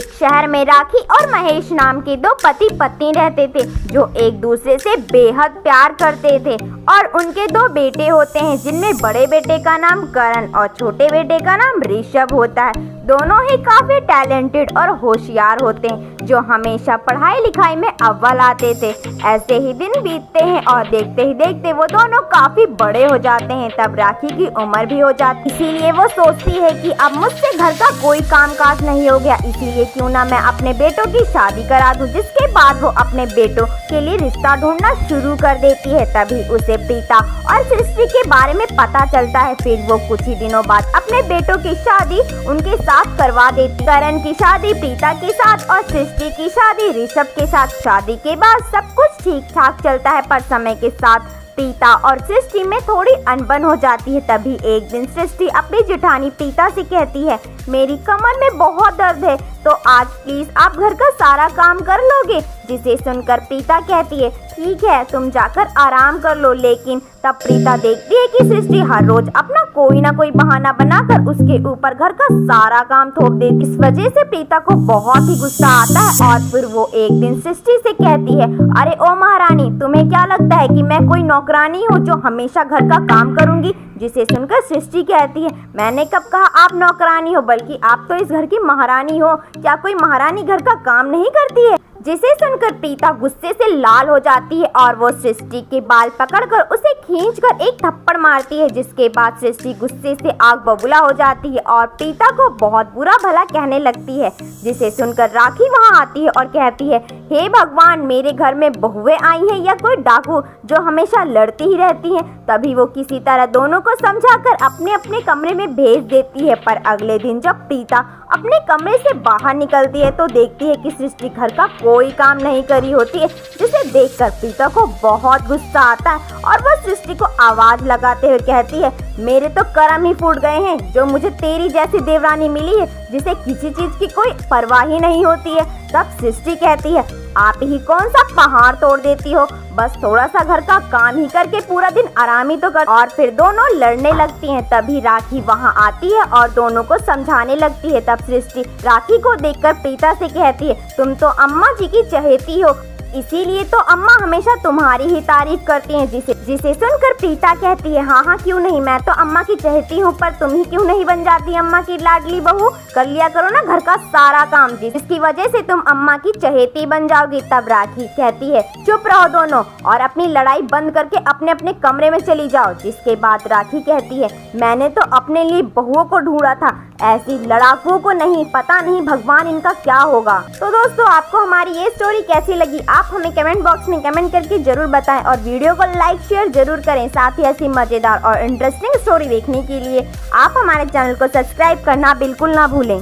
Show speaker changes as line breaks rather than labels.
एक शहर में राखी और महेश नाम के दो पति पत्नी रहते थे जो एक दूसरे से बेहद प्यार करते थे और उनके दो बेटे होते हैं जिनमें बड़े बेटे का नाम करण और छोटे बेटे का नाम ऋषभ होता है। दोनों ही काफी टैलेंटेड और होशियार होते हैं जो हमेशा पढ़ाई लिखाई में अव्वल आते थे। ऐसे ही दिन बीतते हैं और देखते ही देखते वो दोनों काफी बड़े हो जाते हैं। तब राखी की उम्र भी हो जाती, इसीलिए वो सोचती है कि अब मुझसे घर का कोई कामकाज नहीं हो गया, इसीलिए क्यों ना मैं अपने बेटों की शादी करा दूं। जिसके बाद वो अपने बेटों के लिए रिश्ता ढूंढना शुरू कर देती है। तभी उसे प्रीता और सृष्टि के बारे में पता चलता है। फिर वो कुछ ही दिनों बाद अपने बेटों की शादी उनके साथ करवा देती। करण की शादी प्रीता के साथ और सृष्टि की शादी ऋषभ के साथ। शादी के बाद सब कुछ ठीक ठाक चलता है, पर समय के साथ प्रीता और सृष्टि में थोड़ी अनबन हो जाती है। तभी एक दिन सृष्टि अपनी जेठानी प्रीता से कहती है, मेरी कमर में बहुत दर्द है तो आज प्लीज आप घर का सारा काम कर लोगे। जिसे सुनकर प्रीता कहती है, ठीक है तुम जाकर आराम कर लो। लेकिन तब प्रीता देखती है कि सृष्टि हर रोज अपना कोई ना कोई बहाना बनाकर उसके ऊपर घर का सारा काम थोप देती। इस वजह से प्रीता को बहुत ही गुस्सा आता है और फिर वो एक दिन सृष्टि से कहती है, अरे ओ महारानी, तुम्हें क्या लगता है कि मैं कोई नौकरानी हूँ जो हमेशा घर का काम करूंगी। जिसे सुनकर सृष्टि कहती है, मैंने कब कहा आप नौकरानी हो, बल्कि आप तो इस घर की महारानी हो। क्या कोई महारानी घर का काम नहीं करती है। जिसे सुनकर प्रीता गुस्से से लाल हो जाती है और वो सृष्टि के बाल पकड़कर उसे खींचकर एक थप्पड़ मारती है। जिसके बाद सृष्टि गुस्से से आग बबूला हो जाती है और प्रीता को बहुत बुरा भला कहने लगती है। जिसे सुनकर राखी वहां आती है और कहती है, हे भगवान, मेरे घर में बहुएं आई हैं या कोई डाकू जो हमेशा लड़ती ही रहती हैं। तभी वो किसी तरह दोनों को समझाकर अपने अपने कमरे में भेज देती है। पर अगले दिन जब प्रीता अपने कमरे से बाहर निकलती है तो देखती है कि सृष्टि घर का कोई काम नहीं करी होती है। जिसे देखकर प्रीता को बहुत गुस्सा आता है और वह सृष्टि को आवाज लगाते हुए कहती है, मेरे तो करम ही फूट गए हैं जो मुझे तेरी जैसी देवरानी मिली है जिसे किसी चीज की कोई परवाह ही नहीं होती है। तब सृष्टि कहती है, आप ही कौन सा पहाड़ तोड़ देती हो, बस थोड़ा सा घर का काम ही करके पूरा दिन आराम ही तो कर। और फिर दोनों लड़ने लगती हैं। तभी राखी वहां आती है और दोनों को समझाने लगती है। तब सृष्टि राखी को देखकर प्रीता से कहती है, तुम तो अम्मा जी की चहेती हो, इसीलिए तो अम्मा हमेशा तुम्हारी ही तारीफ करती हैं। जिसे सुनकर प्रीता कहती है, हाँ क्यों नहीं, मैं तो अम्मा की चहेती हूँ, पर तुम ही क्यों नहीं बन जाती अम्मा की लाडली बहू। कर लिया करो ना घर का सारा काम, जिसकी वजह से तुम अम्मा की चहेती बन जाओगी। तब राखी कहती है, चुप रहो दोनों और अपनी लड़ाई बंद करके अपने अपने कमरे में चली जाओ। जिसके बाद राखी कहती है, मैंने तो अपने लिए बहुओं को ढूंढा था, ऐसी लड़ाकुओं को नहीं। पता नहीं भगवान इनका क्या होगा। तो दोस्तों, आपको हमारी ये स्टोरी कैसी लगी आप हमें कमेंट बॉक्स में कमेंट करके जरूर बताएं और वीडियो को लाइक शेयर जरूर करें। साथ ही ऐसी मजेदार और इंटरेस्टिंग स्टोरी देखने के लिए आप हमारे चैनल को सब्सक्राइब करना बिल्कुल ना भूलें।